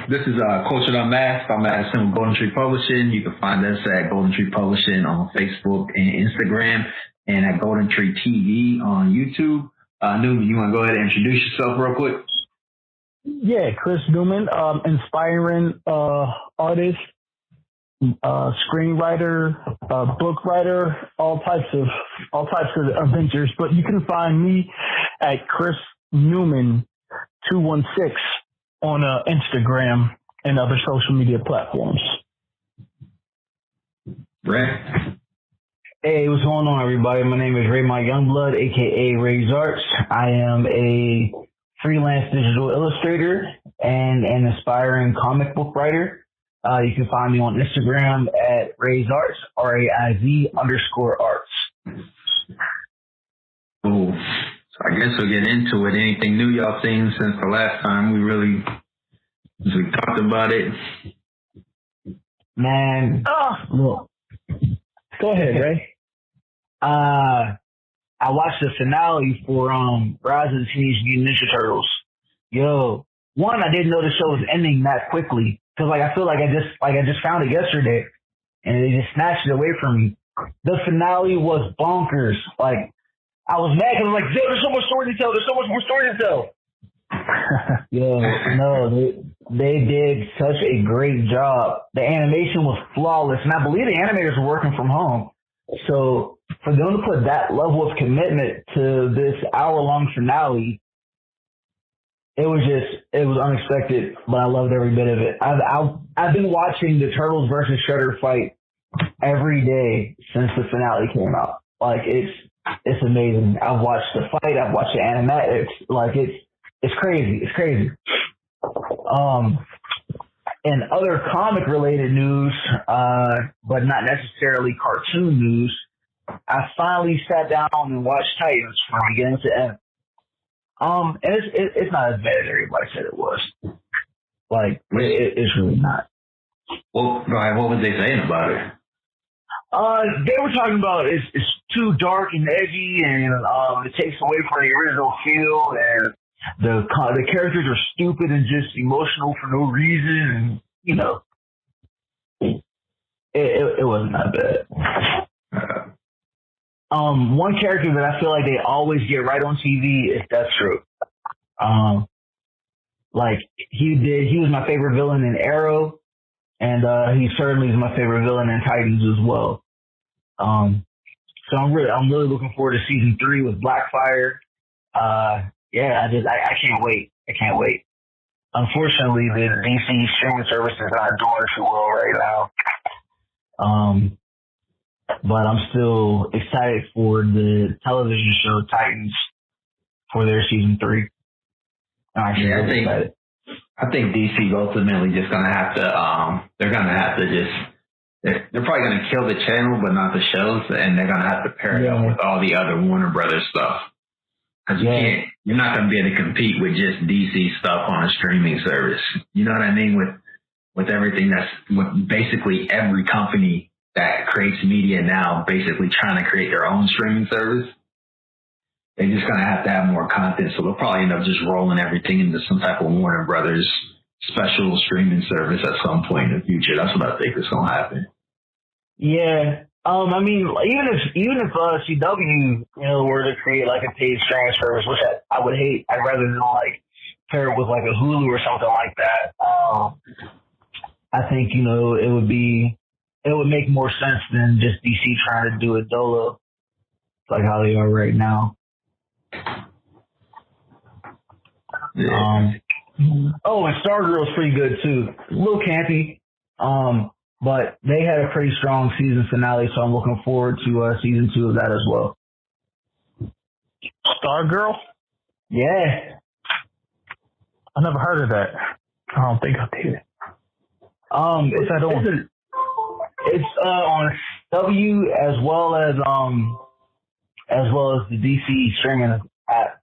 This is Culture Unmasked. I'm Madison with Golden Tree Publishing. You can find us at Golden Tree Publishing on Facebook and Instagram, and at Golden Tree TV on YouTube. Newman, you want to go ahead and introduce yourself real quick? Yeah, Chris Newman, inspiring artist, screenwriter, book writer, all types of adventures. But you can find me at Chris Newman 216 on Instagram and other social media platforms. Ray? Hey, what's going on, everybody? My name is Raymond Youngblood, aka Ray's Arts. I am a freelance digital illustrator and an aspiring comic book writer. You can find me on Instagram at Ray's Arts, RAIZ_arts. Cool. So I guess we'll get into it. Anything new y'all seen since the last time we talked about it? Man, look. Go ahead, Ray. I watched the finale for Rise of the Teenage Mutant Ninja Turtles. Yo, one, I didn't know the show was ending that quickly because I feel like I just found it yesterday and they just snatched it away from me. The finale was bonkers. Like, I was mad because I was like, there's so much story to tell. There's so much more story to tell. Yo, no, they did such a great job. The animation was flawless, and I believe the animators were working from home. So for them to put that level of commitment to this hour-long finale, it was unexpected, but I loved every bit of it. I've been watching the Turtles versus Shredder fight every day since the finale came out. Like, it's amazing. I've watched the fight. I've watched the animatics. Like, it's crazy. It's crazy. And other comic related news, but not necessarily cartoon news, I finally sat down and watched Titans from beginning to end. And it's not as bad as everybody said it was. Like, it's really not. Well, Brian, what was they saying about it? They were talking about it's too dark and edgy, and it takes away from the original feel, and the characters are stupid and just emotional for no reason, and you know, it wasn't that bad. One character that I feel like they always get right on TV is Deathstroke. Like he was my favorite villain in Arrow, and he certainly is my favorite villain in Titans as well. So I'm really looking forward to season 3 with Blackfire. Yeah, I can't wait. I can't wait. Unfortunately, the DC streaming service is not doing too well right now. But I'm still excited for the television show Titans for their season 3. I think DC's ultimately just gonna have to. They're probably gonna kill the channel, but not the shows, and they're gonna have to pair it up with all the other Warner Brothers stuff. Because you're not going to be able to compete with just DC stuff on a streaming service. You know what I mean? With everything with basically every company that creates media now basically trying to create their own streaming service. They're just going to have more content. So they'll probably end up just rolling everything into some type of Warner Brothers special streaming service at some point in the future. That's what I think is going to happen. Yeah. I mean, even if CW, were to create like a paid streaming service, which I would hate. I'd rather than like pair it with like a Hulu or something like that. I think it would make more sense than just DC trying to do it dolo, like how they are right now. Yeah. And Stargirl's pretty good too. A little campy. But they had a pretty strong season finale, so I'm looking forward to season 2 of that as well. Stargirl? Yeah. I never heard of that. I don't think I did. What's that on? It's on W as well as the DC streaming app.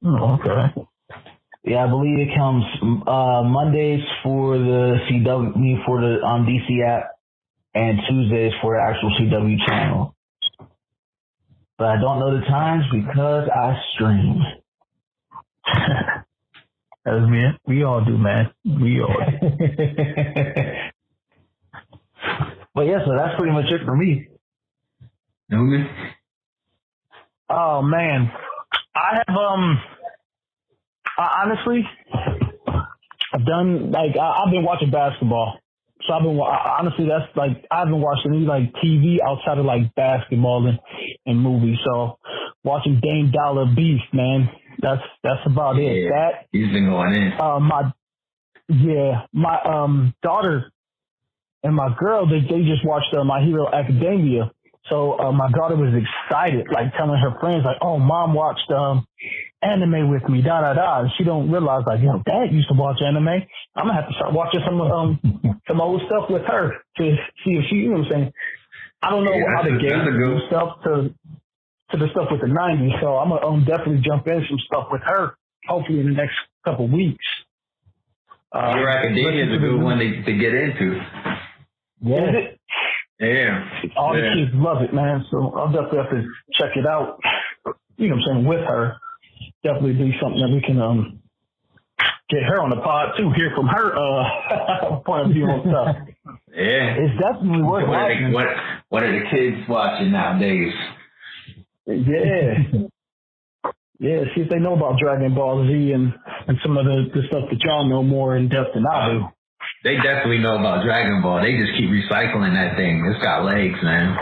Oh, okay. Yeah, I believe it comes Mondays for the CW for the DC app, and Tuesdays for the actual CW channel. But I don't know the times because I stream. As we all do, man. We all do. But yeah, so that's pretty much it for me. Newman? Oh man, I have honestly, I've done I've been watching basketball. So honestly, that's like, I haven't watched any like TV outside of like basketball and movies. So watching Dame Dollar Beef, man, that's about it. That he's been going in. My daughter and my girl, they just watched My Hero Academia. So my daughter was excited, like telling her friends, like, "Oh, mom watched anime with me, da da da." And she don't realize, like, Dad used to watch anime. I'm gonna have to start watching some old stuff with her to see if she, you know what I'm saying. I don't know how to gauge the stuff to the stuff with the '90s, so I'm gonna definitely jump in some stuff with her. Hopefully in the next couple weeks. Your Academia is a good one to get into. Yeah. Is it? Yeah. All the kids love it, man. So I'll definitely have to check it out. You know what I'm saying, with her. Definitely be something that we can get her on the pod too, hear from her point of view on stuff. Yeah. It's definitely worth watching. What are the kids watching nowadays? Yeah. Yeah, see if they know about Dragon Ball Z and some of the stuff that y'all know more in depth than I do. They definitely know about Dragon Ball. They just keep recycling that thing. It's got legs, man.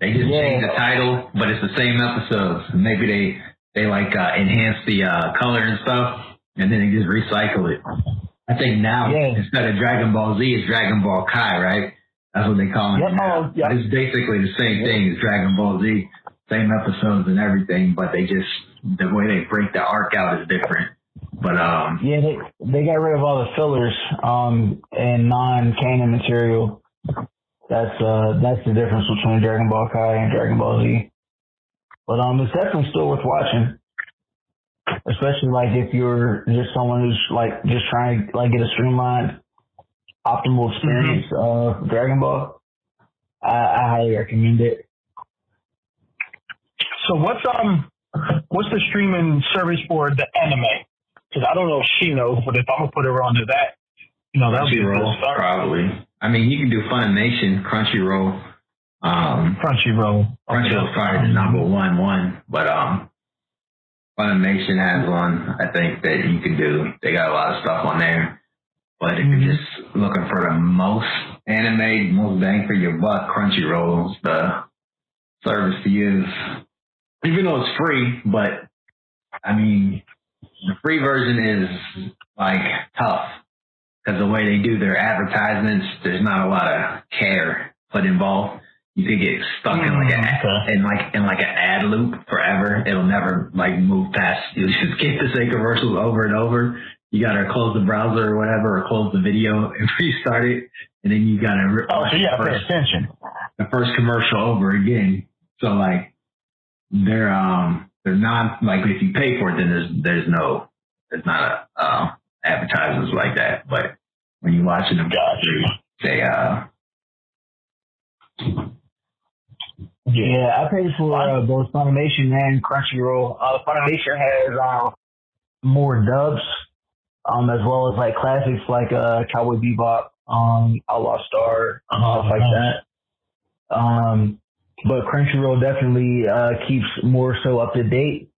They just change the title, but it's the same episodes. Maybe they enhance the color and stuff, and then they just recycle it. I think now instead of Dragon Ball Z, it's Dragon Ball Kai, right? That's what they call it. Now. But it's basically the same thing as Dragon Ball Z, same episodes and everything, but the way they break the arc out is different. But they got rid of all the fillers and non-canon material. That's the difference between Dragon Ball Kai and Dragon Ball Z. But it's definitely still worth watching, especially like if you're just someone who's like just trying to like get a streamlined, optimal experience of Dragon Ball. I highly recommend it. So what's the streaming service for the anime? Because I don't know if she knows, but if I'm gonna put her onto that, that'll be a good start. Probably. I mean, you can do Funimation, Crunchyroll. Crunchyroll. Crunchyroll's probably the number one, but Funimation has one. I think that you can do. They got a lot of stuff on there. But if you're just looking for the most anime, most bang for your buck, Crunchyroll's the service to use. Even though it's free, but I mean, the free version is like tough because the way they do their advertisements, there's not a lot of care put involved. You could get stuck in like an ad loop forever. It'll never like move past. You just get the same commercials over and over. You gotta close the browser or whatever, or close the video and restart it, and then you gotta so you gotta pay attention. The first commercial over again. So like they're not like if you pay for it, then there's not advertisements like that. But when you're watching them, they I paid for both Funimation and Crunchyroll. Funimation has more dubs, as well as like classics like Cowboy Bebop, Outlaw Star, stuff like that. But Crunchyroll definitely keeps more so up to date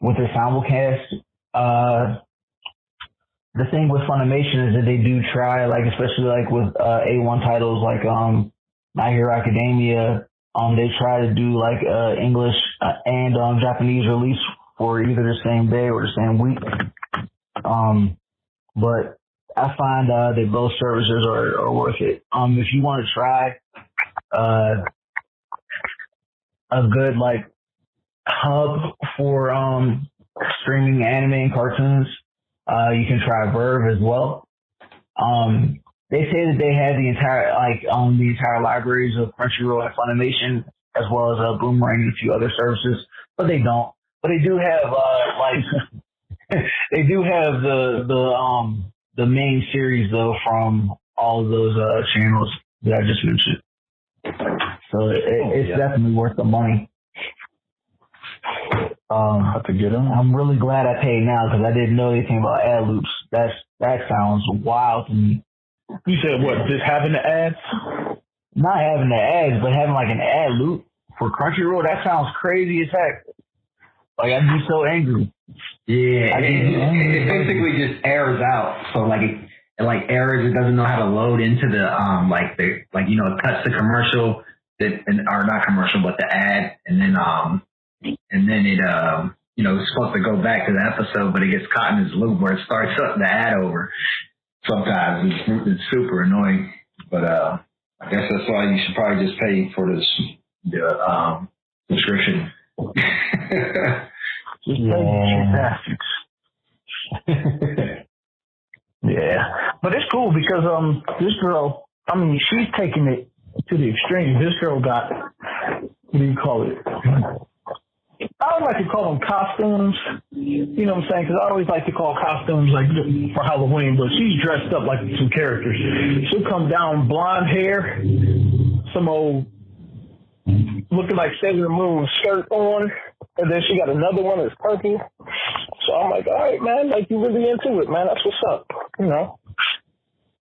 with their simulcast. The thing with Funimation is that they do try, like especially like with A1 titles like My Hero Academia, they try to do like English and Japanese release for either the same day or the same week. But I find that both services are worth it. If you want to try a good like hub for streaming anime and cartoons, you can try Verve as well. They say that they have the entire libraries of Crunchyroll and Funimation, as well as Boomerang and a few other services, but they don't. But they do have they do have the main series though from all of those channels that I just mentioned. So it's definitely worth the money. I have to get them. I'm really glad I paid now because I didn't know anything about ad loops. That sounds wild to me. You said what? Just having the ads? Not having the ads, but having like an ad loop for Crunchyroll. That sounds crazy as heck. Like I'd be so angry. Yeah, it basically just errors out. So like it like errors. It doesn't know how to load into the it cuts the commercial or not commercial, but the ad, and then it it's supposed to go back to the episode, but it gets caught in this loop where it starts up the ad over. Sometimes it's super annoying, but I guess that's why you should probably just pay for the subscription. Just bastards. Yeah, but it's cool because this girl, I mean, she's taking it to the extreme. This girl got, what do you call it? I don't like to call them costumes, you know what I'm saying? Because I always like to call costumes like for Halloween, but she's dressed up like some characters. She'll come down, blonde hair, some old looking like Sailor Moon skirt on, and then she got another one that's purple. So I'm like, all right, man, like you really into it, man. That's what's up, you know.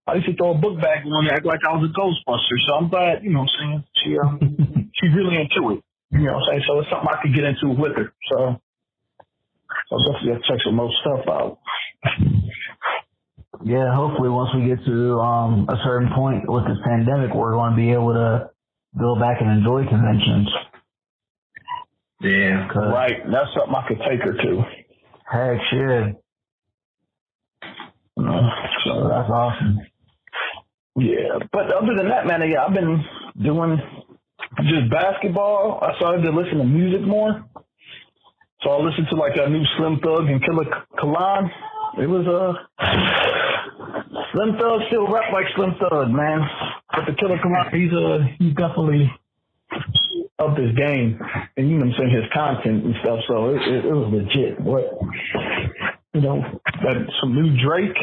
I used to throw a book bag on and act like I was a Ghostbuster. So I'm glad, you know what I'm saying? She's really into it. You know what I'm saying? So it's something I could get into with her. So I'll definitely have to check some more stuff out. Yeah, hopefully once we get to a certain point with this pandemic, we're going to be able to go back and enjoy conventions. Yeah. Right. That's something I could take her to. Heck, shit. So that's awesome. Yeah. But other than that, man, yeah, I've been doing just basketball. I started to listen to music more. So I listened to like a new Slim Thug and Killer Kalan. It was Slim Thug still rap like Slim Thug, man. But the Killer Kalan, he's definitely up his game, and you know what I'm saying, his content and stuff. So it was legit. What, you know, that some new Drake.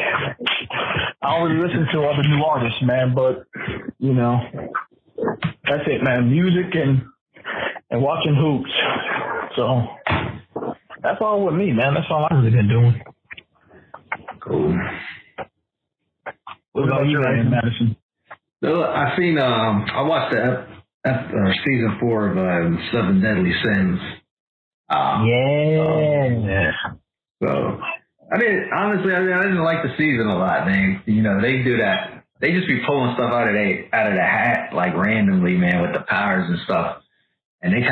I don't really listen to other new artists, man, but you know, that's it, man. Music and watching hoops. So that's all with me, man. That's all I've really been doing. Cool. What about you, Madison? So I seen I watched season 4 of 7 Deadly Sins. So I didn't like the season a lot. They do that. They just be pulling stuff out of the hat like randomly, man, with the powers and stuff. And they just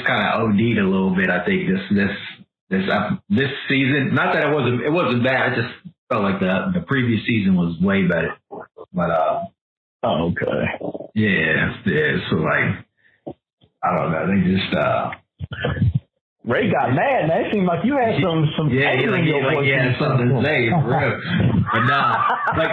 kind of OD'd a little bit. I think this season. Not that it wasn't bad. I just felt like the previous season was way better. But oh, okay. Yeah. So like, I don't know. They just Ray got mad, man. It seemed like you had some anger in your voice. Yeah, something to say, for real. But nah, like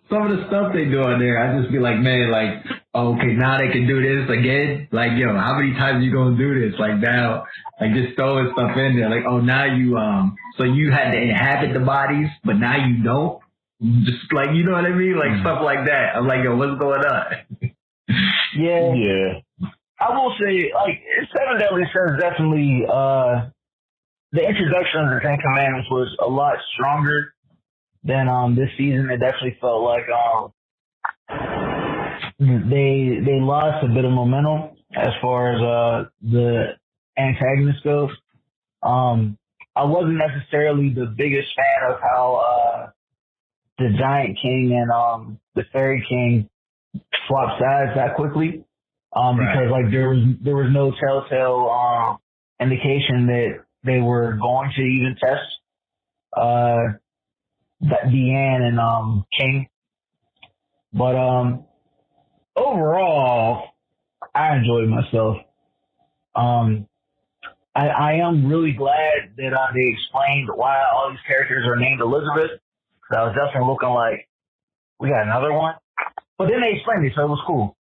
some of the stuff they do on there, I just be like, man, like, okay, now they can do this again. Like, yo, how many times you gonna do this? Like now, like just throwing stuff in there. Like, oh, now you so you had to inhabit the bodies, but now you don't. Just like, you know what I mean? Like stuff like that. I'm like, yo, what's going on? Yeah. I will say, like, 7 Deadly Sins definitely, the introduction of the Ten Commandments was a lot stronger than this season. It definitely felt like they lost a bit of momentum as far as the antagonist goes. I wasn't necessarily the biggest fan of how the Giant King and the Fairy King swapped sides that quickly. Because like there was no telltale indication that they were going to even test that Deanne and King. But overall, I enjoyed myself. I am really glad that they explained why all these characters are named Elizabeth. So I was definitely looking like, we got another one. But then they explained it, so it was cool.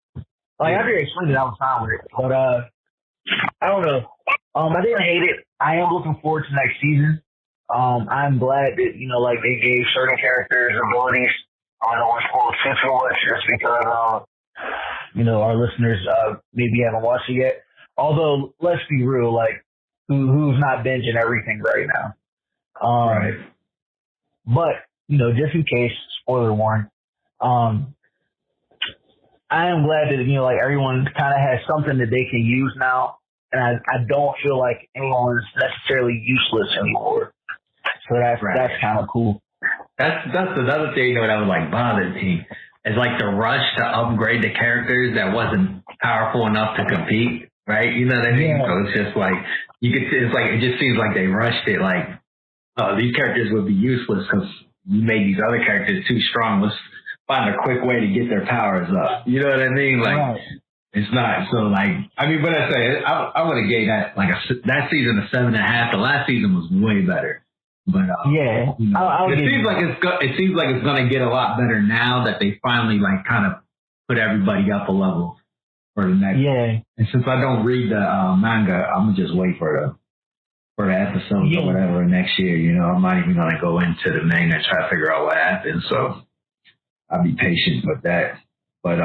Like, after they explained it, I was fine with it. But, I don't know. I didn't hate it. I am looking forward to next season. I'm glad that, you know, like, they gave certain characters abilities. I don't want to spoil too much just because, our listeners maybe haven't watched it yet. Although, let's be real, like, who's not binging everything right now? Right. But, just in case, spoiler warning, I am glad that, like, everyone kind of has something that they can use now. And I don't feel like anyone is necessarily useless anymore. So that's kind of cool. That's another thing that would like bother me. It's like the rush to upgrade the characters that wasn't powerful enough to compete, right? You know what I mean? Yeah. So it's just like it just seems like they rushed it. Like, these characters would be useless because you made these other characters too strong. Let's find a quick way to get their powers up. You know what I mean? Like, right. It's not so like. I mean, but I say I would have gave that like that season a 7.5. The last season was way better. But yeah, it seems like it's going to get a lot better now that they finally like kind of put everybody up a level for the next. Yeah. And since I don't read the manga, I'm gonna just wait for the episodes or whatever next year. I'm not even gonna go into the manga and try to figure out what happened. So I'll be patient with that. But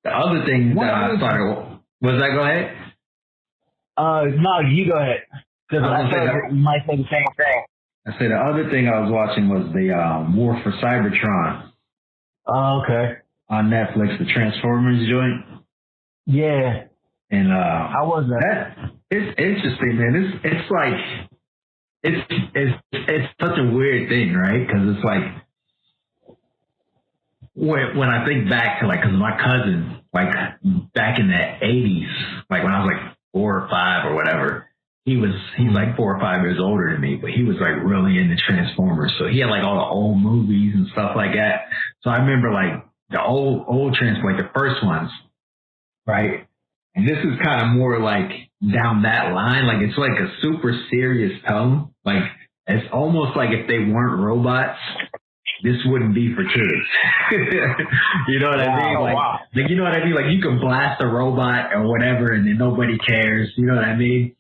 the other thing that I started was that. Go ahead. No, you go ahead. Because I feel like you might say the same thing. I said the other thing I was watching was the War for Cybertron. Oh, okay. On Netflix, the Transformers joint. Yeah. And how was that? It's interesting, man. It's like it's such a weird thing, right? Because it's like when I think back to like, because my cousin, like back in the 80s, like when I was like 4 or 5 or whatever. He's like 4 or 5 years older than me, but he was like really into Transformers. So he had like all the old movies and stuff like that. So I remember like the old Transformers, like the first ones, right? And this is kind of more like down that line. Like it's like a super serious tone. Like it's almost like if they weren't robots, this wouldn't be for kids. You know what I mean? Like, like, you know what I mean? Like you can blast a robot or whatever and then nobody cares. You know what I mean?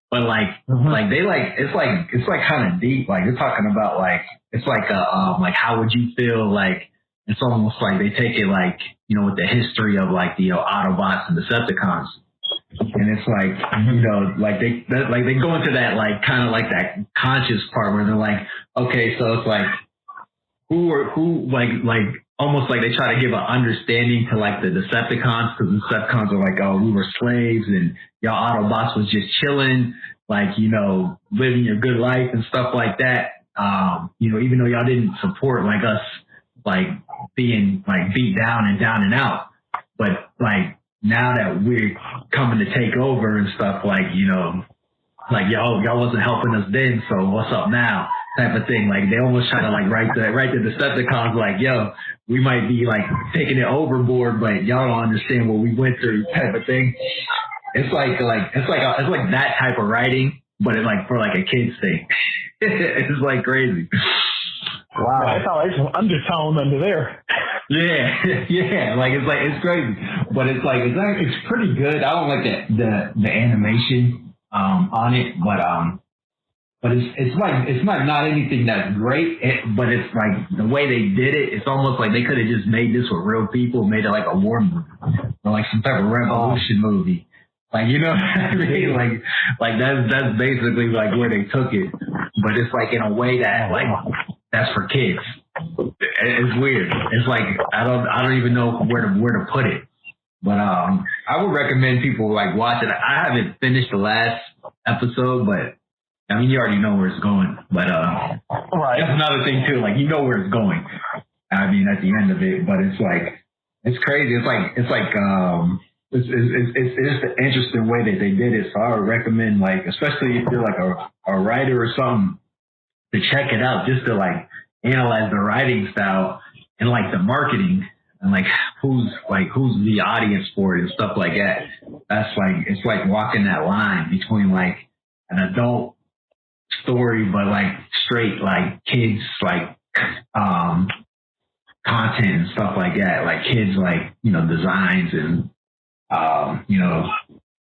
But like, like they like, it's like kind of deep. Like you're talking about like, it's like like how would you feel? Like it's almost like they take it like, with the history of like the Autobots and Decepticons, and it's like, like they go into that like kind of like that conscious part where they're like, okay, so it's like who like almost like they try to give an understanding to like the Decepticons, because the Decepticons are like, oh, we were slaves and y'all Autobots was just chilling, like, living your good life and stuff like that. Even though y'all didn't support like us, like being like beat down and out. But like now that we're coming to take over and stuff, like, like y'all wasn't helping us then, so what's up now? Type of thing. Like they almost try to like write the Decepticons like, yo, we might be like taking it overboard, but y'all don't understand what we went through, type of thing. It's like that type of writing, but it's like for like a kid's thing. It's like crazy. Wow, I'm just telling them to there. Yeah, like it's crazy, but it's pretty good. I don't like the animation on it, but it's not anything that's great. But it's like the way they did it. It's almost like they could have just made this with real people, made it like a war movie or like some type of revolution movie. Like, you know what I mean? Like that's basically like where they took it, but it's like in a way that like that's for kids. It's weird. It's like I don't even know where to put it. But I would recommend people like watch it. I haven't finished the last episode, but I mean you already know where it's going. But right. That's another thing too. Like you know where it's going. I mean at the end of it, but it's like it's crazy. It's just an interesting way that they did it. So I would recommend, like, especially if you're like a writer or something, to check it out just to like analyze the writing style and like the marketing and like who's the audience for it and stuff like that. That's like, it's like walking that line between like an adult story, but like straight like kids like content and stuff like that. Like kids like, designs and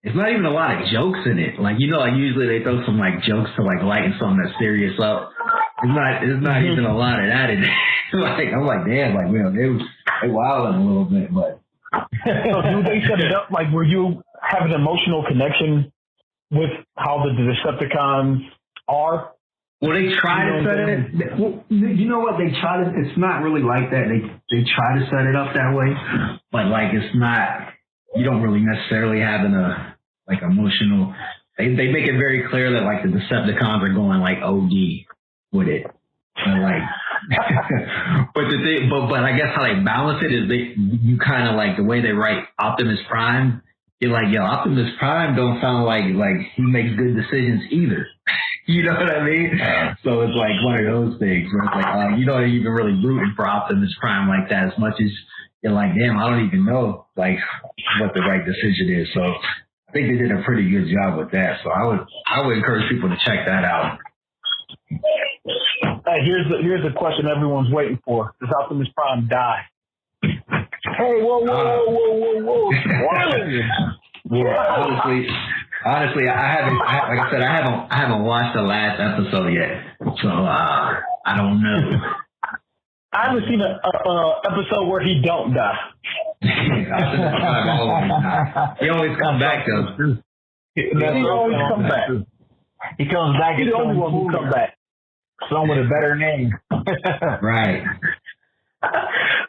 it's not even a lot of jokes in it. Like, like usually they throw some like jokes to like lighten something that's serious up. It's not even a lot of that in it. Like, I'm like, damn, like, they wilding a little bit, but So do they set it up like where you have an emotional connection with how the Decepticons are? Well, they try to set it. Well, you know what? They try to. It's not really like that. They try to set it up that way, but like it's not. You don't really necessarily have like emotional. They make it very clear that like the Decepticons are going like OD with it, and like. But the thing, but I guess how they balance it is you kind of like the way they write Optimus Prime. You're like, yo, Optimus Prime don't sound like he makes good decisions either. You know what I mean? So it's like one of those things where it's like, you're not even really rooting for Optimus Prime like that as much as you're like, damn, I don't even know like what the right decision is. So I think they did a pretty good job with that. So I would encourage people to check that out. Here's the question everyone's waiting for. Does Optimus Prime die? Hey, whoa. Honestly, I haven't. Like I said, I haven't watched the last episode yet, so I don't know. I haven't seen an episode where he don't die. He always comes back though. He always comes back. He comes back. He's the only one who comes back. Some with a better name. Right.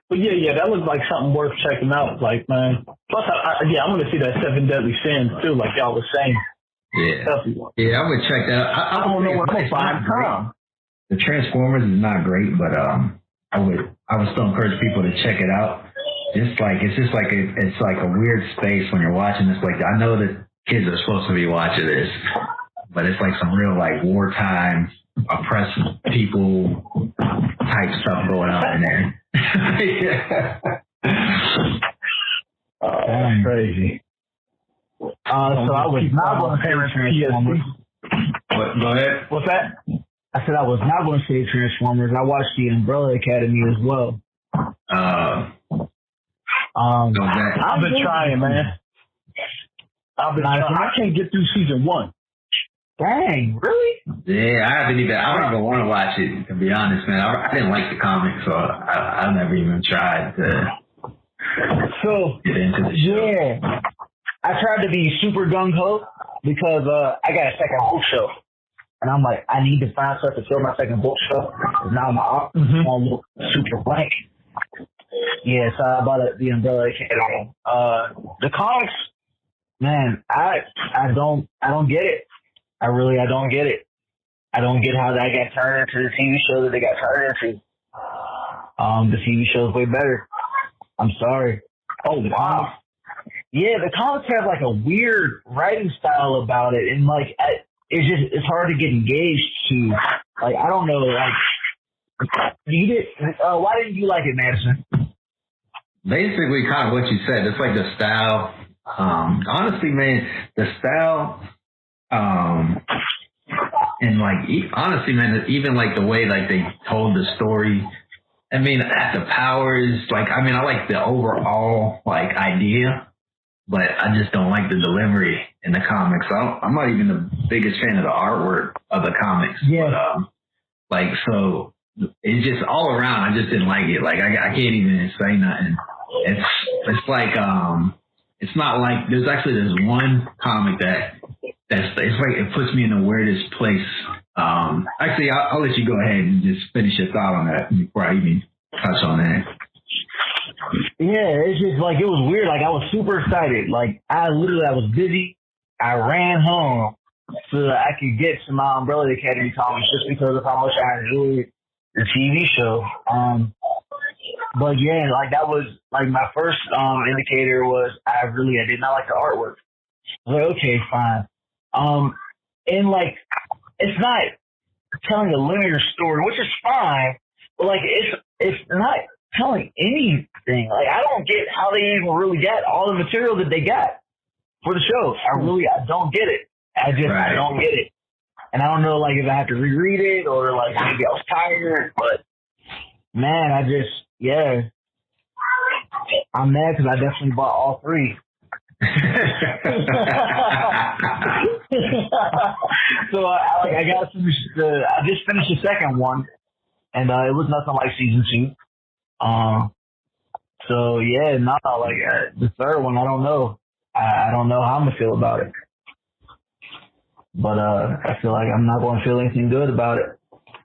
But yeah, that looks like something worth checking out. Like, man. Plus, I want to see that Seven Deadly Sins too, like y'all was saying. Yeah, I would check that out. I don't know what I'm find. The Transformers is not great, but I would still encourage people to check it out. It's like a weird space when you're watching this. Like, I know that kids are supposed to be watching this, but it's like some real like wartime oppressed people type stuff going on in there. That's crazy. So I was not going to say Transformers. Go ahead. What's that? I said I was not going to say Transformers. I watched the Umbrella Academy as well. I've been trying, man. I can't get through season 1. Dang, really? Yeah, I don't even want to watch it, to be honest, man. I didn't like the comics, so I never even tried to get into the show. Yeah. I tried to be super gung-ho because I got a second bookshelf. And I'm like, I need to find stuff to fill my second bookshelf. Now my office is super blank. Yeah, so I bought the Umbrella Academy. The comics, man, I don't get it. I don't get it. I don't get how that got turned into the TV show that they got turned into. The TV show is way better. I'm sorry. Oh, wow. Yeah, the comics have like a weird writing style about it, and like it's hard to get engaged to. Like, I don't know. Like, why didn't you like it, Madison? Basically, kind of what you said. It's like the style. Honestly, man, the style. And like, honestly, man, even like the way like they told the story. I mean, the powers. Like, I mean, I like the overall like idea, but I just don't like the delivery in the comics. I'm not even the biggest fan of the artwork of the comics. Yeah. But, so it's just all around. I just didn't like it. Like, I can't even say nothing. It's like it's not like there's one comic it's like it puts me in the weirdest place. Actually, I'll let you go ahead and just finish your thought on that before I even touch on that. Yeah, it's just like, it was weird. Like, I was super excited. Like, I was busy. I ran home so that I could get to my Umbrella Academy comics just because of how much I enjoyed the TV show. But yeah, like, that was like my first indicator was I did not like the artwork. I was like, okay, fine. And like, it's not telling a linear story, which is fine, but like, it's not telling anything. Like, I don't get how they even really got all the material that they got for the show. I don't get it. I don't get it. And I don't know, like, if I have to reread it or like maybe I was tired, but man, I'm mad because I definitely bought all 3. So I got to finish I just finished the second one, and it was nothing like season 2. So So yeah, the third one, I don't know. I don't know how I'm gonna feel about it. But I feel like I'm not gonna feel anything good about it.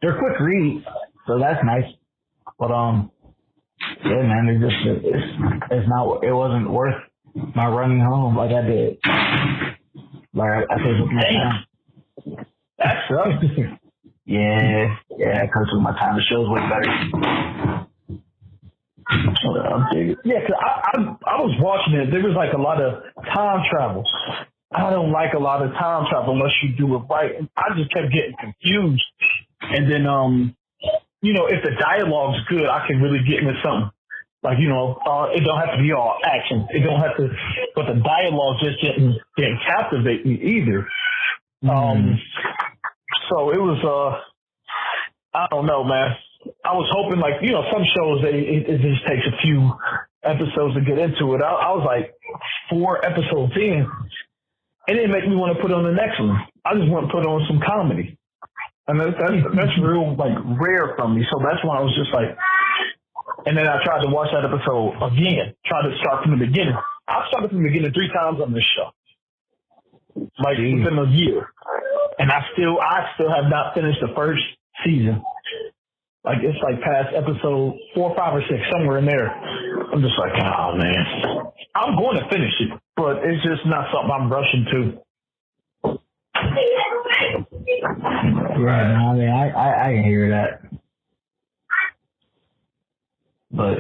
They're quick reads, so that's nice. But yeah, man, it wasn't worth my running home like I did. Like I took my time. That sucks. Yeah, I took my time. The show's way better. Yeah, cause I was watching it. There was like a lot of time travel. I don't like a lot of time travel unless you do it right. And I just kept getting confused. And then, if the dialogue's good, I can really get into something. Like, it don't have to be all action. It don't have to, but the dialogue just didn't captivate me either. So it was, I don't know, man. I was hoping, like, some shows, it just takes a few episodes to get into it. I was like 4 episodes in. It didn't make me want to put on the next one. I just want to put on some comedy. And that's real, like, rare from me. So that's why I was just like, and then I tried to watch that episode again, tried to start from the beginning. I've started from the beginning 3 times on this show. Like, within a year. And I still have not finished the first season. Like, it's like past episode 4, 5, or 6, somewhere in there. I'm just like, oh, man. I'm going to finish it, but it's just not something I'm rushing to. Right. I mean, I can hear that. But,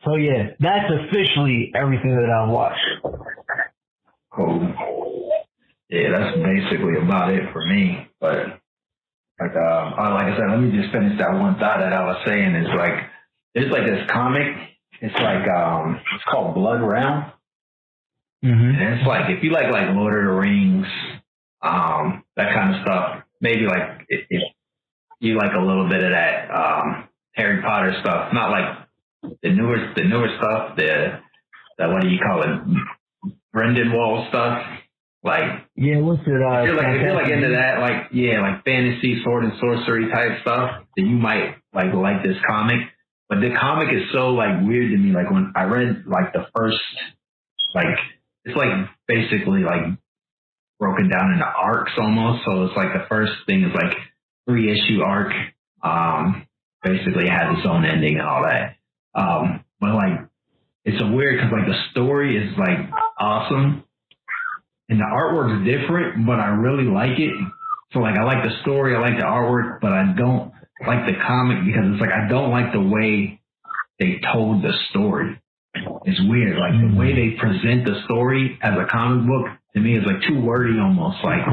so yeah, that's officially everything that I've watched. Cool. Yeah, that's basically about it for me. But like I said, let me just finish that one thought that I was saying. Is like there's like this comic. It's like it's called Blood Realm. Mm-hmm. And it's like if you like Lord of the Rings, that kind of stuff. Maybe like if you like a little bit of that Harry Potter stuff, not like the newer stuff. The what do you call it? Brendan Wall stuff. Like, yeah, what's it? If you're like into that, like fantasy, sword and sorcery type stuff, then you might like this comic. But the comic is so like weird to me. Like when I read like the first, like it's like basically like broken down into arcs almost. So it's like the first thing is like 3-issue arc. Basically it has its own ending and all that. But like it's a weird because like the story is like awesome. And the artwork's different, but I really like it. So, like, I like the story, I like the artwork, but I don't like the comic because it's like I don't like the way they told the story. It's weird. Like, the way they present the story as a comic book, to me, is like too wordy almost. Like,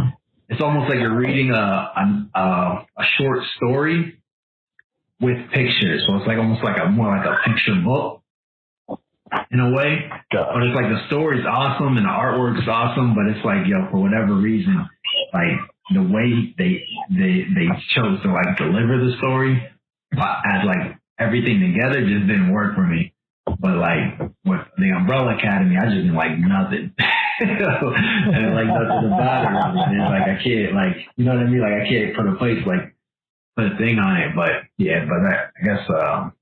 it's almost like you're reading a short story with pictures. So, it's like almost like more like a picture book. In a way, but it's like the story's awesome and the artwork's awesome, but it's like, for whatever reason, like the way they chose to like deliver the story as like everything together just didn't work for me. But like with the Umbrella Academy, I just didn't like nothing. I didn't like nothing about it. And like I can't like, you know what I mean? Like I can't put a thing on it. But yeah, I guess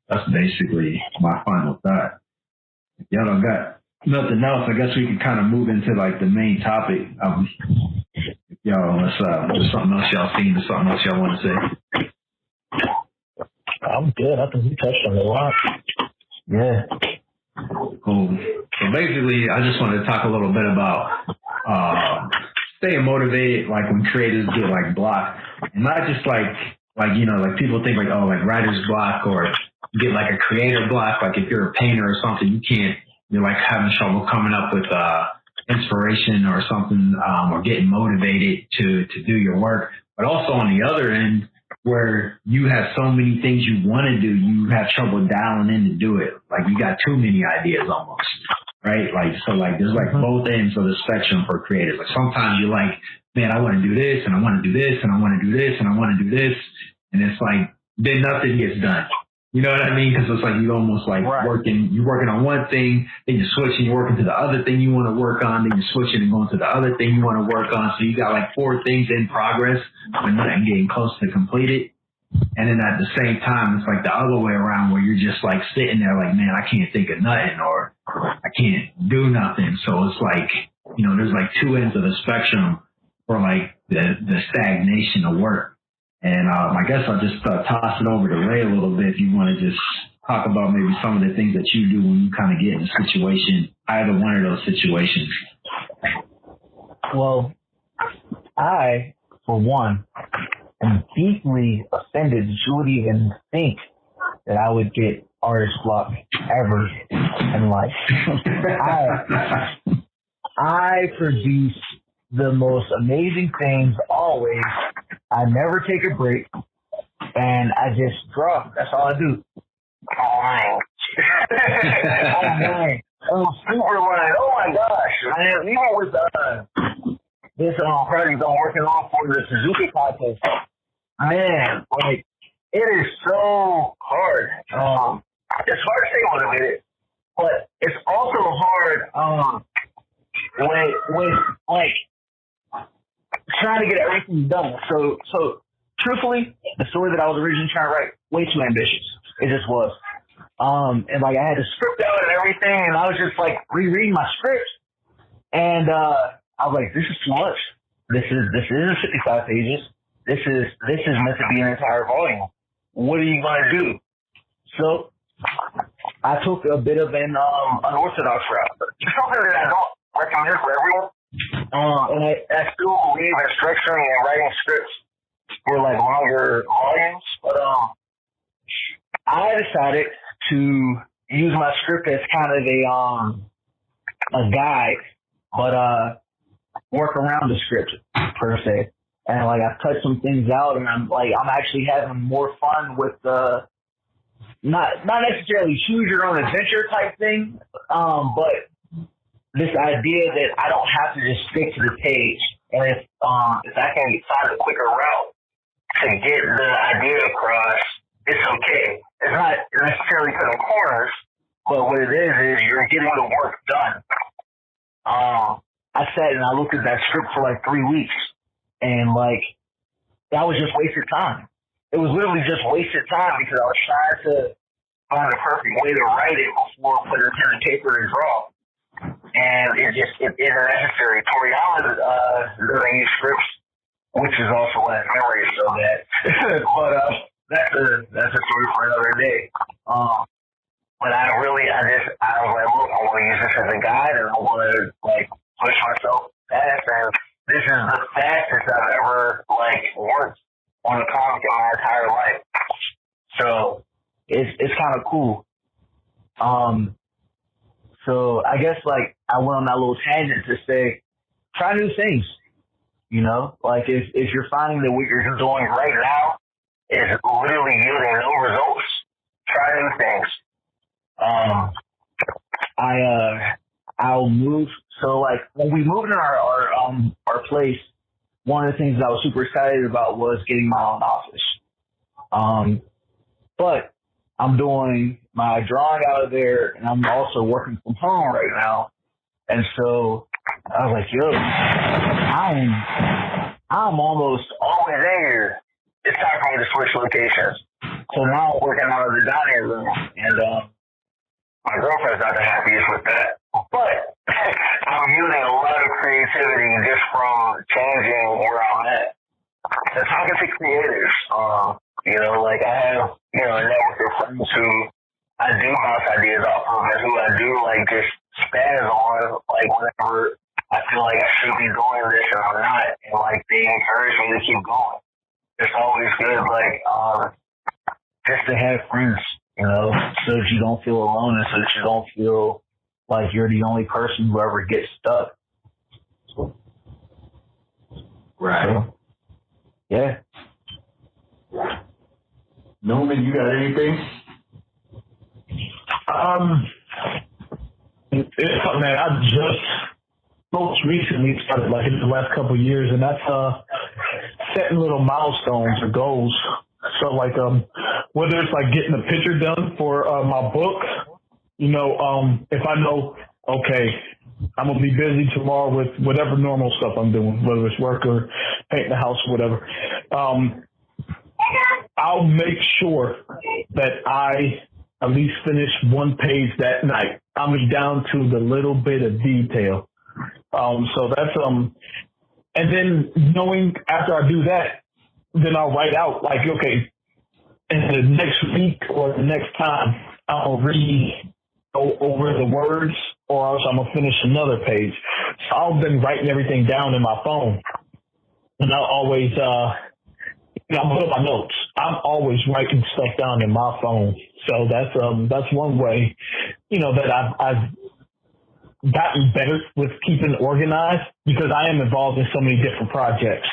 that's basically my final thought. If y'all don't got nothing else, I guess we can kind of move into like the main topic. If y'all, there's something else y'all seen, or something else y'all want to say. I'm good. I think we touched on it a lot. Yeah. Cool. So basically, I just wanted to talk a little bit about staying motivated, like when creators get like blocked, and not just like people think like, oh, like writer's block or you get like a creator block. Like if you're a painter or something, you're like having trouble coming up with inspiration or something, or getting motivated to do your work. But also on the other end, where you have so many things you want to do, you have trouble dialing in to do it. Like you got too many ideas almost, right? Like, so like there's like both ends of the spectrum for creators. Like sometimes you're like, man, I want to do this and I want to do this and I want to do this and I want to do this. And it's like, then nothing gets done. You know what I mean? Because it's like you almost like you're working on one thing, then you're switching, you're working to the other thing you want to work on, then you're switching and going to the other thing you want to work on. So you got like 4 things in progress, but nothing getting close to completed. And then at the same time, it's like the other way around where you're just like sitting there like, man, I can't think of nothing or I can't do nothing. So it's like, you know, there's like two ends of the spectrum for like the stagnation of work. And I guess I'll just toss it over to Ray a little bit if you want to just talk about maybe some of the things that you do when you kind of get in a situation, either one of those situations. Well, I, for one, am deeply offended that you would even think that I would get artist block ever in life. I produce the most amazing things always. I never take a break, and I just draw. That's all I do. Online. Online. Oh, super line. Oh my gosh. Man, even with this project I'm working on for the Suzuki contest, man, like, it is so hard. It's hard to stay motivated, but it's also hard when like trying to get everything done. So truthfully, the story that I was originally trying to write, way too ambitious. It just was. And like I had the script out and everything, and I was just like rereading my script, and I was like, this is too much. This isn't 55 pages. This is meant to be an entire volume. What are you gonna do? So I took a bit of an unorthodox route. Something that I don't recommend for everyone. And I still believe in structuring and writing scripts for like longer volumes, but I decided to use my script as kind of a guide, but work around the script per se. And like I've cut some things out, and I'm actually having more fun with the not necessarily choose your own adventure type thing, but this idea that I don't have to just stick to the page, and if I can find a quicker route to get the idea across, it's okay. It's not necessarily cutting corners, but what it is you're getting the work done. I sat and I looked at that script for like 3 weeks, and like that was just wasted time. It was literally just wasted time because I was trying to find a perfect way to write it before putting pen and paper and draw. And it isn't necessary. Toriana doesn't use scripts, which is also why his memory is so bad. But that's a story for another day. But I was like, look, I want to use this as a guide, and I want to like push myself fast. And this is the fastest I've ever like worked on a comic in my entire life. So it's kind of cool. So I guess like I went on that little tangent to say, try new things. You know, like if you're finding that what you're doing right now is literally yielding no results, try new things. I'll move. So like when we moved in our place, one of the things that I was super excited about was getting my own office. But I'm doing my drawing out of there, and I'm also working from home right now. And so I was like, yo, I'm almost always there. It's time for me to switch locations. So now I'm working out of the dining room, and my girlfriend's not the happiest with that. But I'm using a lot of creativity just from changing where I'm at. And talking to creators, you know, like I have, you know, a network of friends who I do bounce ideas off of, and who I do like just spaz on, like whenever I feel like I should be doing this and I'm not, and like they encourage me to keep going. It's always good, like just to have friends, you know, so that you don't feel alone, and so that you don't feel like you're the only person who ever gets stuck. Right. So, yeah. Norman, you got anything? Man, I just most recently started like in the last couple of years, and that's setting little milestones or goals. So like whether it's like getting a picture done for my book, you know, if I know, okay, I'm gonna be busy tomorrow with whatever normal stuff I'm doing, whether it's work or painting the house or whatever. I'll make sure that I at least finish one page that night. I'm down to the little bit of detail. So that's and then knowing after I do that, then I'll write out like, okay, in the next week or the next time, I'll go over the words, or else I'm gonna finish another page. So I've been writing everything down in my phone, and I'll always I'm putting my notes. I'm always writing stuff down in my phone. So that's one way, that I've gotten better with keeping organized, because I am involved in so many different projects.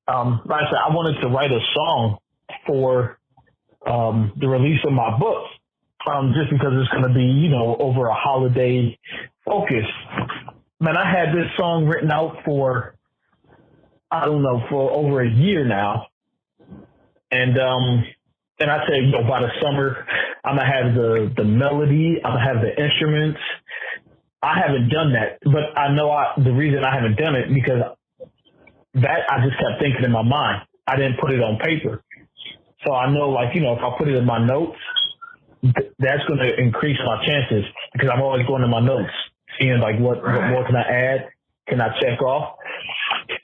Like I said, I wanted to write a song for the release of my book, just because it's going to be, over a holiday focus. Man, I had this song written out for over a year now. And I said, by the summer, I'm going to have the melody, I'm going to have the instruments. I haven't done that, but I know the reason I haven't done it, because that I just kept thinking in my mind. I didn't put it on paper. So I know, if I put it in my notes, that's going to increase my chances, because I'm always going to my notes, seeing what more can I add? Can I check off?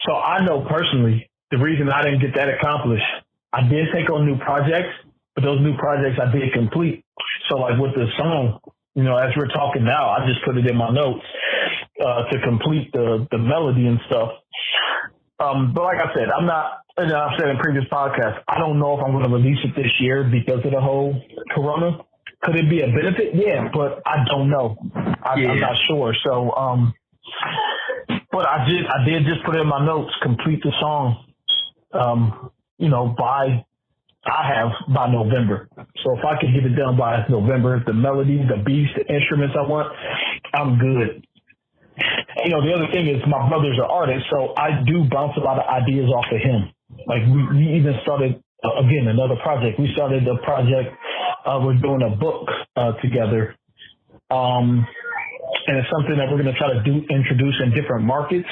So I know personally the reason I didn't get that accomplished. I did take on new projects, but those new projects I did complete. So with the song, as we're talking now, I just put it in my notes to complete the melody and stuff. But like I said, I'm not, and I've said in previous podcasts, I don't know if I'm going to release it this year because of the whole corona. Could it be a benefit? Yeah, but I don't know. I'm not sure. So, but I did just put it in my notes, complete the song, by November. So if I could get it done by November, the melody, the beats, the instruments I want, I'm good. The other thing is my brother's an artist, so I do bounce a lot of ideas off of him. We even started, again, another project. We started a project, we're doing a book together. And it's something that we're going to try to introduce in different markets.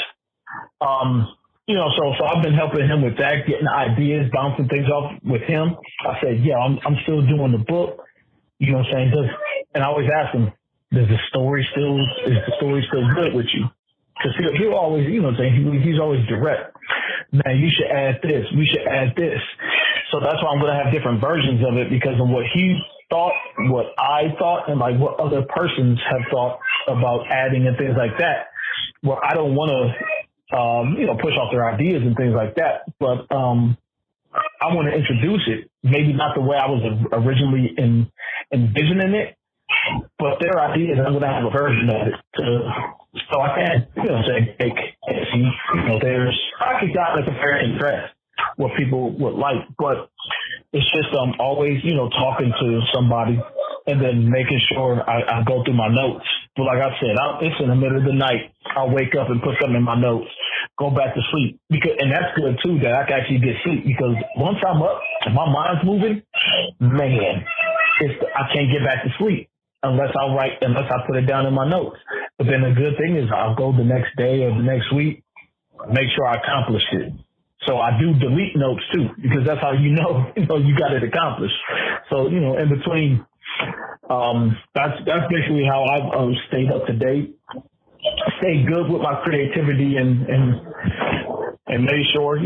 So I've been helping him with that, getting ideas, bouncing things off with him. I said, I'm still doing the book. And I always ask him, is the story still good with you? Because he'll always, he's always direct. Man, you should add this. We should add this. So that's why I'm going to have different versions of it, because of what he thought, what I thought, and what other persons have thought about adding and things like that. Well, I don't want to, push off their ideas and things like that. But I want to introduce it, maybe not the way I was originally envisioning it, but their ideas, I'm going to have a version of it. So I can, say, I could got a comparison interest what people would like, but it's just always, talking to somebody and then making sure I go through my notes. But like I said, it's in the middle of the night. I'll wake up and put something in my notes, go back to sleep. And that's good too, that I can actually get sleep, because once I'm up and my mind's moving, man, I can't get back to sleep unless I put it down in my notes. But then the good thing is I'll go the next day or the next week, make sure I accomplished it. So I do delete notes too, because that's how you got it accomplished. So, in between, that's basically how I've stayed up to date, stayed good with my creativity and made sure,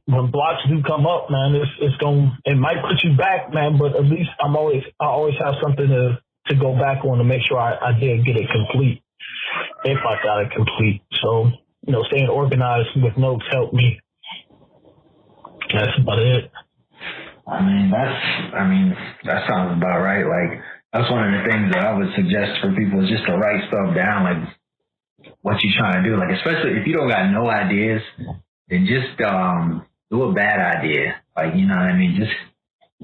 when blocks do come up, man, it might put you back, man, but at least I always have something to go back on to make sure I did get it complete, if I got it complete. So, staying organized with notes helped me. That's about it. That sounds about right. That's one of the things that I would suggest for people, is just to write stuff down, what you're trying to do. Especially if you don't got no ideas, then just do a bad idea.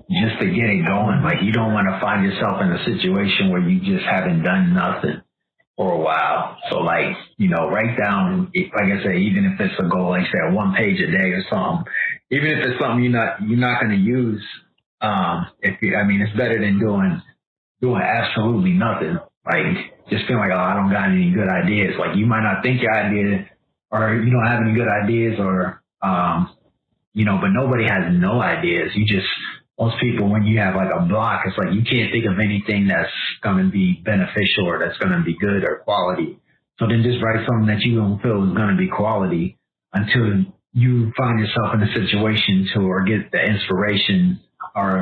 Just to get it going. You don't want to find yourself in a situation where you just haven't done nothing for a while. So write down, like I said, even if it's a goal, like say 1 page a day or something, even if it's something you're not going to use, it's better than doing absolutely nothing. Just feeling I don't got any good ideas. You might not think your idea, or you don't have any good ideas, or but nobody has no ideas. Most people, when you have like a block, it's like you can't think of anything that's going to be beneficial or that's going to be good or quality. So then just write something that you don't feel is going to be quality until you find yourself in a situation or get the inspiration or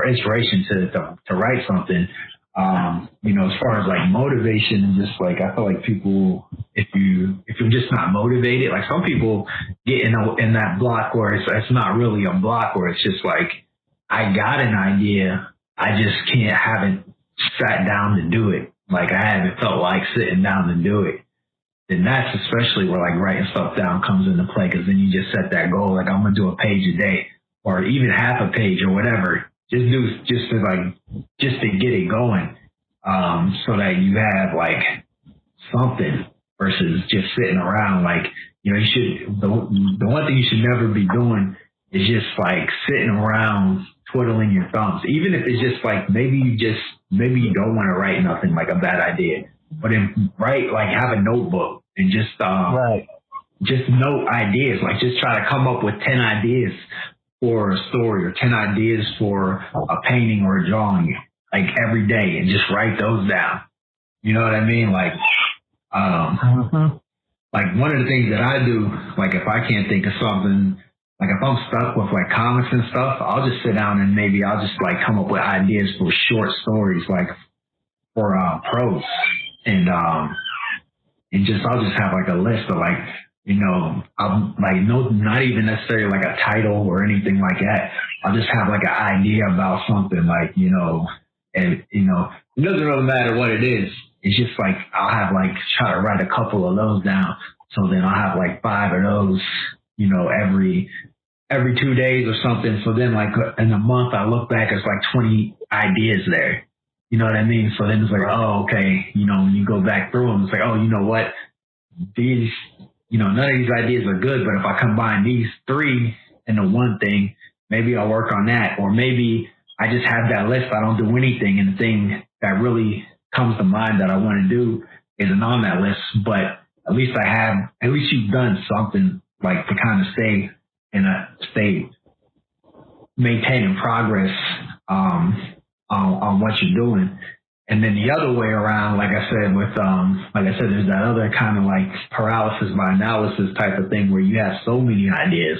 inspiration to write something. As far as like motivation and just like, I feel like people, if you're just not motivated, like some people get in that block where it's not really a block, where it's just like, I got an idea, I just haven't sat down to do it. Like I haven't felt like sitting down to do it. Then that's especially where like writing stuff down comes into play, because then you just set that goal, like I'm gonna do a page a day or even half a page or whatever. Just to get it going, so that you have like something versus just sitting around. Like, you should, the one thing you should never be doing is just like sitting around twiddling your thumbs. Even if it's just like, maybe you don't want to write nothing, like a bad idea, but then have a notebook and just note ideas. Like just try to come up with 10 ideas for a story or 10 ideas for a painting or a drawing, like every day, and just write those down. You know what I mean? Like, like one of the things that I do, like if I can't think of something, like if I'm stuck with like comics and stuff, I'll just sit down and maybe I'll just like come up with ideas for short stories, like for prose, and I'll just have like a list of like, I'm like, not even necessarily like a title or anything like that. I'll just have like an idea about something, like, and it doesn't really matter what it is. It's just like, I'll have like, try to write a couple of those down. So then I'll have like 5 of those, every 2 days or something. So then like in a month, I look back, it's like 20 ideas there. You know what I mean? So then it's like, oh, okay. When you go back through them, it's like, oh, you know what? These, none of these ideas are good, but if I combine these 3 into one thing, maybe I'll work on that. Or maybe I just have that list, I don't do anything, and the thing that really comes to mind that I want to do isn't on that list, but at least you've done something, like to kind of stay maintaining progress on what you're doing. And then the other way around, like I said, there's that other kind of like paralysis by analysis type of thing where you have so many ideas,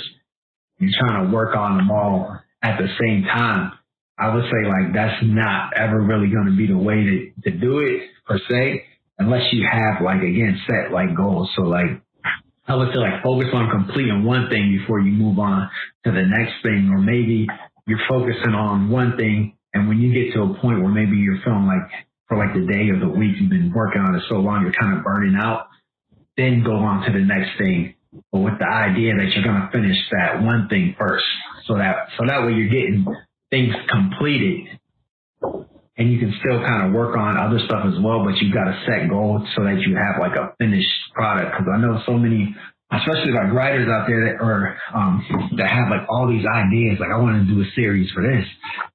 you're trying to work on them all at the same time. I would say like that's not ever really going to be the way to do it per se, unless you have like, again, set like goals. So like, I would say like focus on completing one thing before you move on to the next thing, or maybe you're focusing on one thing, and when you get to a point where maybe you're feeling like for like the day or the week you've been working on it so long, you're kind of burning out, then go on to the next thing, but with the idea that you're going to finish that one thing first. So that way you're getting things completed, and you can still kind of work on other stuff as well, but you've got to set goals so that you have like a finished product. Because I know so many, especially like writers out there that have like all these ideas, like I want to do a series for this,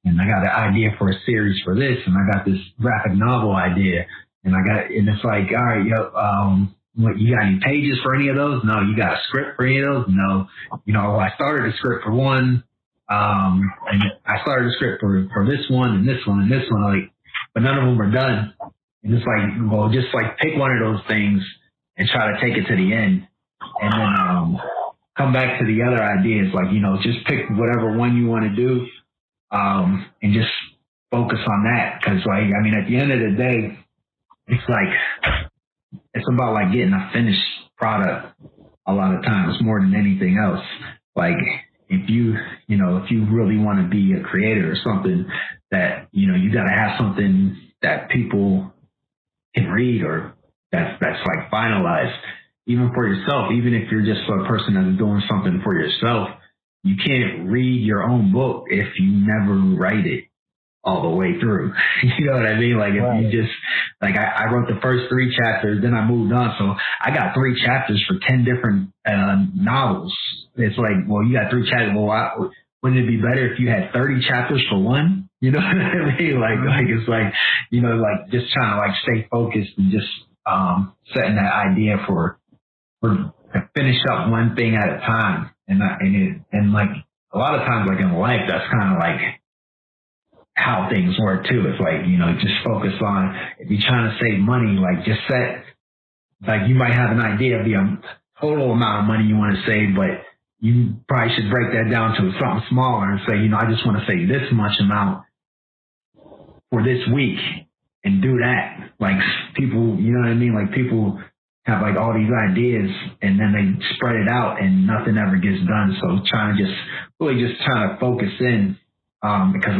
and I got an idea for a series for this, and I got this graphic novel idea, and it's like, all right, what, you got any pages for any of those? No. You got a script for any of those? No. I started a script for one, and I started a script for this one and this one and this one, like, but none of them are done. And it's like, well, just like pick one of those things and try to take it to the end, and then come back to the other ideas. Like, just pick whatever one you want to do, and just focus on that. Because like, I mean, at the end of the day, it's about like getting a finished product a lot of times more than anything else. Like if you really want to be a creator or something, that, you got to have something that people can read, or that's like finalized. Even for yourself, even if you're just a person that's doing something for yourself, you can't read your own book if you never write it all the way through. You know what I mean? Like if you just, like I wrote the first 3 chapters, then I moved on. So I got 3 chapters for 10 different novels. It's like, well, you got 3 chapters. Well, wouldn't it be better if you had 30 chapters for one? You know what I mean? Like it's like, like just trying to like stay focused and just setting that idea for to finish up one thing at a time. And like a lot of times, like in life, that's kind of like how things work too. It's like, just focus on, if you're trying to save money, like just set, like you might have an idea of the total amount of money you want to save, but you probably should break that down to something smaller and say, I just want to save this much amount for this week and do that. Like people, you know what I mean? Like people have like all these ideas and then they spread it out and nothing ever gets done. So trying to just trying to focus in, because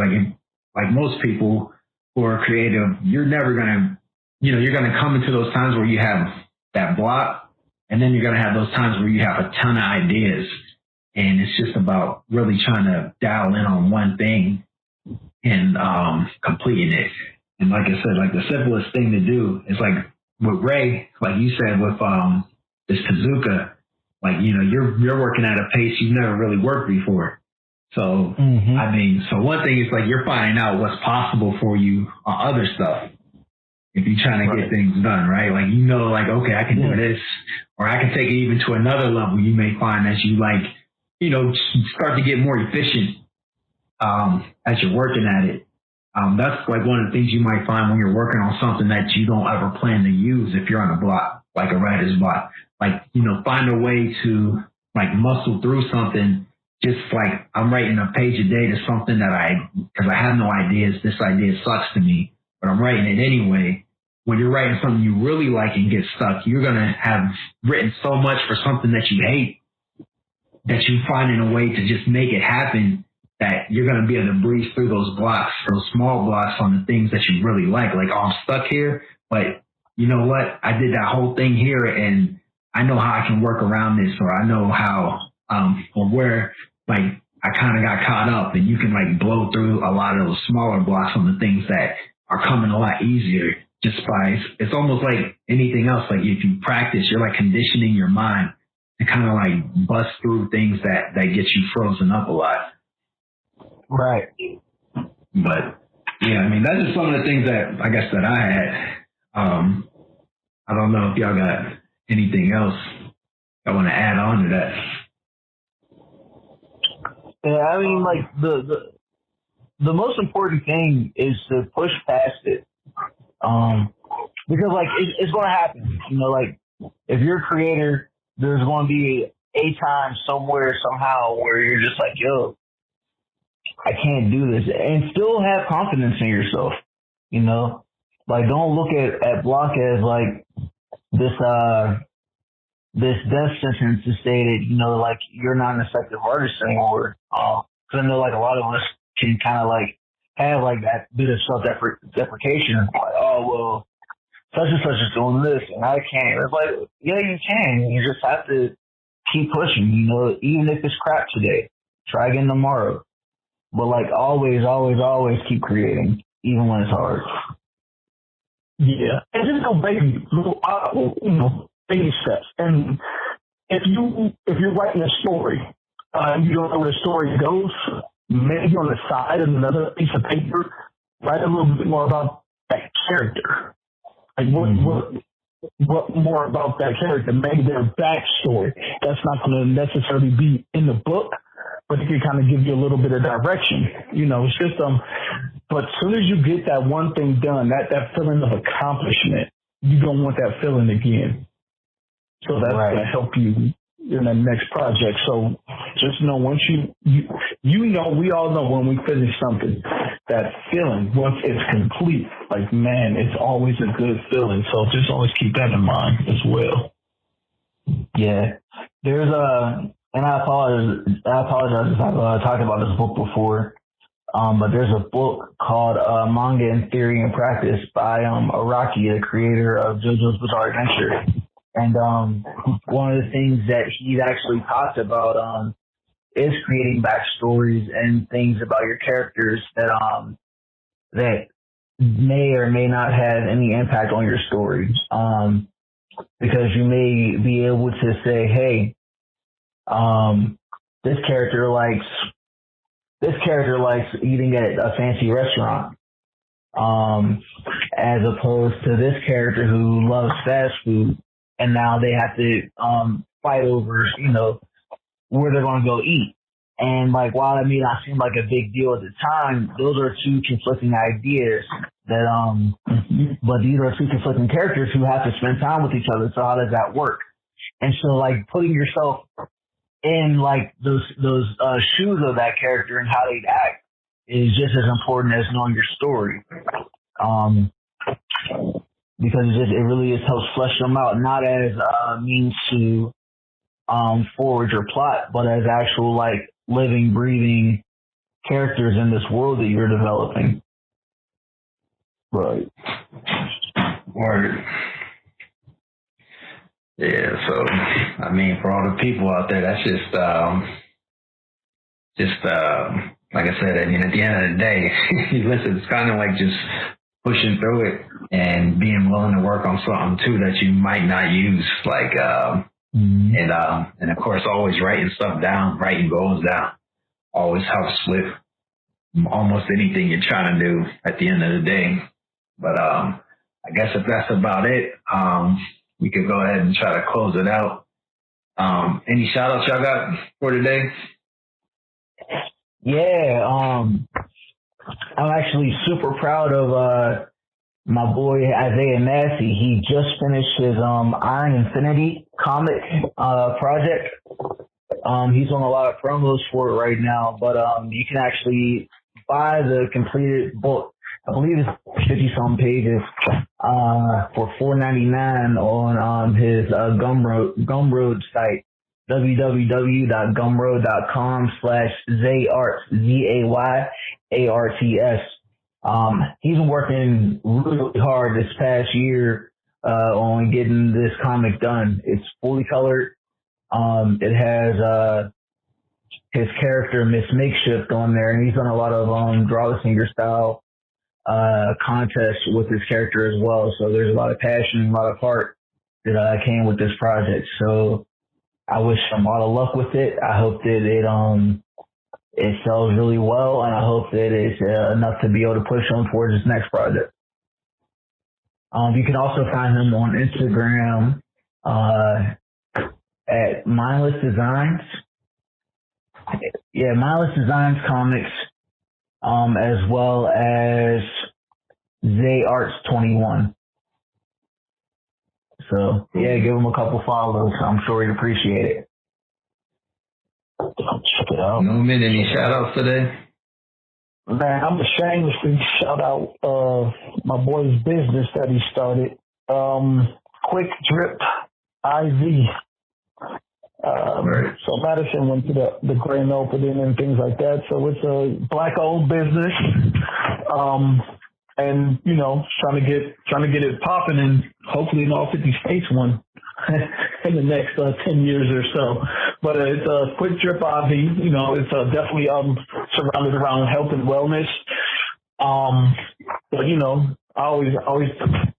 like most people who are creative, you're never gonna, you're gonna come into those times where you have that block, and then you're gonna have those times where you have a ton of ideas, and it's just about really trying to dial in on one thing and completing it. And like I said, like the simplest thing to do is like with Ray, like you said with this Kazuka, like you're working at a pace you've never really worked before. So I mean, so one thing is like you're finding out what's possible for you on other stuff if you're trying to get things done, right? Like like okay, I can do this, or I can take it even to another level. You may find that you like start to get more efficient as you're working at it. That's like one of the things you might find when you're working on something that you don't ever plan to use if you're on a block, like a writer's block. Like, find a way to like muscle through something. Just like I'm writing a page a day to something because I have no ideas. This idea sucks to me, but I'm writing it anyway. When you're writing something you really like and get stuck, you're going to have written so much for something that you hate that you finding a way to just make it happen, that you're going to be able to breeze through those blocks, those small blocks on the things that you really like. Like, oh, I'm stuck here, but you know what? I did that whole thing here and I know how I can work around this, or I know how, or where like I kind of got caught up, and you can like blow through a lot of those smaller blocks on the things that are coming a lot easier just by, it's almost like anything else. Like if you practice, you're like conditioning your mind to kind of like bust through things that get you frozen up a lot. Right. But yeah, I mean, that's just some of the things that I guess that I had. I don't know if y'all got anything else I want to add on to that. Yeah, I mean, like the most important thing is to push past it, because like it's going to happen. Like if you're a creator, there's going to be a time somewhere somehow where you're just like, yo, I can't do this, and still have confidence in yourself. Like don't look at block as like this death sentence to say that, like you're not an effective artist anymore. Cause I know like a lot of us can kind of like have like that bit of self-deprecation. Like, oh, well, such and such is doing this and I can't. It's like, yeah, you can. You just have to keep pushing, even if it's crap today, try again tomorrow. But like always, always, always keep creating, even when it's hard. Yeah. And just go baby steps. And if you're writing a story, you don't know where the story goes, maybe on the side of another piece of paper, write a little bit more about that character. Like what more about that character? Maybe their backstory. That's not going to necessarily be in the book, but it can kind of give you a little bit of direction. It's just but as soon as you get that one thing done, that feeling of accomplishment, you don't want that feeling again. So that's going to help you in the next project. So just know once we all know when we finish something, that feeling, once it's complete, like, man, it's always a good feeling. So just always keep that in mind as well. Yeah. There's and I apologize if I've talked about this book before, but there's a book called Manga in Theory and Practice by Araki, the creator of JoJo's Bizarre Adventure. And one of the things that he's actually talked about is creating backstories and things about your characters that may or may not have any impact on your story. Because you may be able to say, hey, this character likes eating at a fancy restaurant, as opposed to this character who loves fast food, and now they have to fight over, where they're going to go eat. And like, while it may not seem like a big deal at the time, those are two conflicting ideas that, but these are two conflicting characters who have to spend time with each other. So how does that work? And so like putting yourself in like those shoes of that character and how they'd act is just as important as knowing your story. Because it really just helps flesh them out, not as a means to forward your plot, but as actual like living, breathing characters in this world that you're developing. Right. Word. Yeah, so I mean, for all the people out there, that's just like I said. I mean, at the end of the day, listen, it's kind of like just pushing through it and being willing to work on something too that you might not use, like and of course, always writing stuff down, writing goals down, always helps with almost anything you're trying to do at the end of the day. But I guess if that's about it, we could go ahead and try to close it out. Any shout outs y'all got for today? Yeah, I'm actually super proud of my boy Isaiah Massey. He just finished his Iron Infinity comic project. He's on a lot of promos for it right now, but you can actually buy the completed book. I believe it's 50-some pages for $4.99 on his Gumroad site, www.gumroad.com/Zayarts, ZAYARTS. He's been working really hard this past year on getting this comic done. It's fully colored. It has his character Miss Makeshift on there, and he's done a lot of Draw the Singer style contests with his character as well. So there's a lot of passion and a lot of heart that came with this project. So I wish him all the luck with it. I hope that it sells really well, and I hope that it's enough to be able to push him towards his next project. You can also find him on Instagram at Mindless Designs. Yeah, Mindless Designs Comics, as well as ZayArts21. So, yeah, give him a couple follows. I'm sure he'd appreciate it. I'll check it out. Newman, any shout outs today? Man, I'm ashamed to shout out my boy's business that he started. Quick Drip IV. Right. So Madison went to the grand opening and things like that. So it's a black-owned business, and you know, trying to get it popping, and hopefully in all 50 states one in the next 10 years or so. But it's a Quick Drip IV. You know, it's definitely surrounded around health and wellness. But you know, I always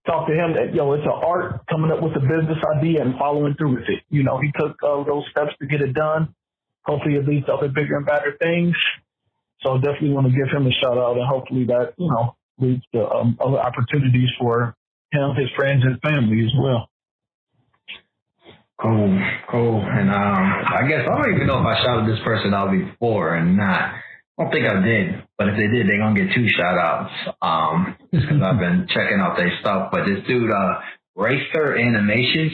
talk to him that, it's an art coming up with a business idea and following through with it. You know, he took those steps to get it done. Hopefully it leads to other bigger and better things. So definitely want to give him a shout out, and hopefully that, leads to other opportunities for him, his friends, and family as well. Cool. And I guess I don't even know if I shouted this person out before or not. I don't think I did, but if they did, they're gonna get 2 shout outs. Just because I've been checking out their stuff. But this dude, Rayster Animations,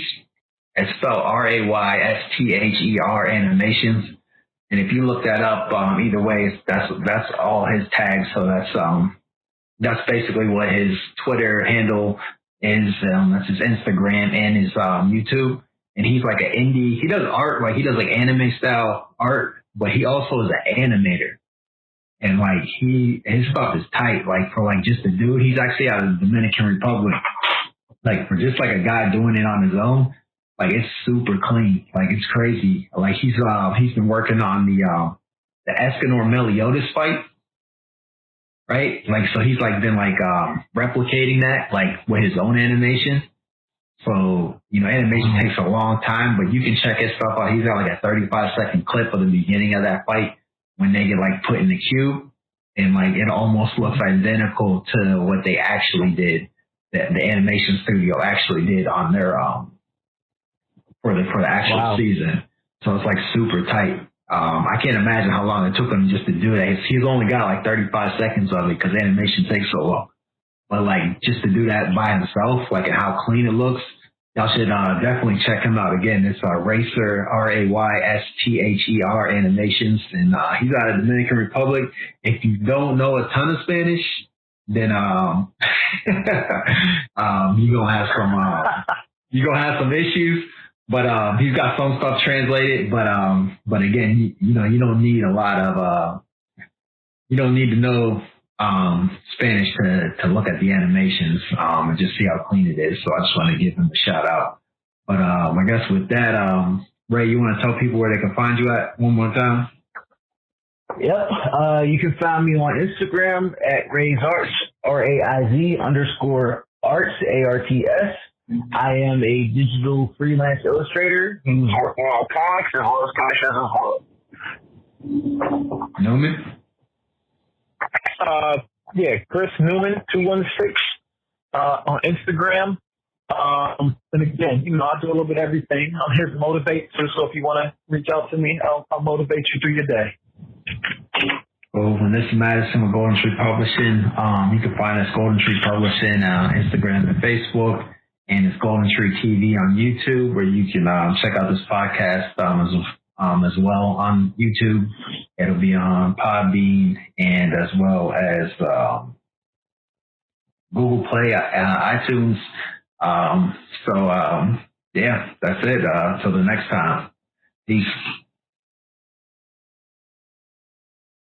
it's spelled RAYSTHER Animations. And if you look that up, either way, that's all his tags. So that's basically what his Twitter handle is. That's his Instagram and his YouTube. And he's like an indie. He does art, like he does like anime style art, but he also is an animator. And like his stuff is tight. Like for like just a dude, he's actually out of the Dominican Republic. Like for just like a guy doing it on his own, like it's super clean. Like it's crazy. Like he's been working on the Escanor Meliodas fight, right? Like so he's like been like replicating that like with his own animation. So, animation takes a long time, but you can check his stuff out. He's got like a 35-second clip of the beginning of that fight when they get like put in the cube, and like it almost looks identical to what they actually did, that the animation studio actually did on their for the actual season. So it's like super tight. I can't imagine how long it took him just to do that. He's only got like 35 seconds of it because animation takes so long. But like just to do that by himself, like and how clean it looks, y'all should definitely check him out. Again, it's Racer, Rayster Animations, and he's out of Dominican Republic. If you don't know a ton of Spanish, then you're gonna have some issues. But he's got some stuff translated. But again, you don't need a lot of you don't need to know Spanish to look at the animations and just see how clean it is. So I just want to give him a shout out. But I guess with that, Ray, you want to tell people where they can find you at one more time? Yep. You can find me on Instagram at Ray's Arts, RAIZ_arts, ARTS. I am a digital freelance illustrator who's working on comics as well as commissions as well. Newman? Yeah, Chris Newman 216 on Instagram. And again, I do a little bit of everything. I'm here to motivate you, so if you want to reach out to me, I'll motivate you through your day. Well, when this is Madison with Golden Tree Publishing, you can find us Golden Tree Publishing Instagram and Facebook, and it's Golden Tree TV on YouTube, where you can check out this podcast as well on YouTube. It'll be on Podbean and as well as Google Play, iTunes. Yeah, that's it. Till the next time. Peace.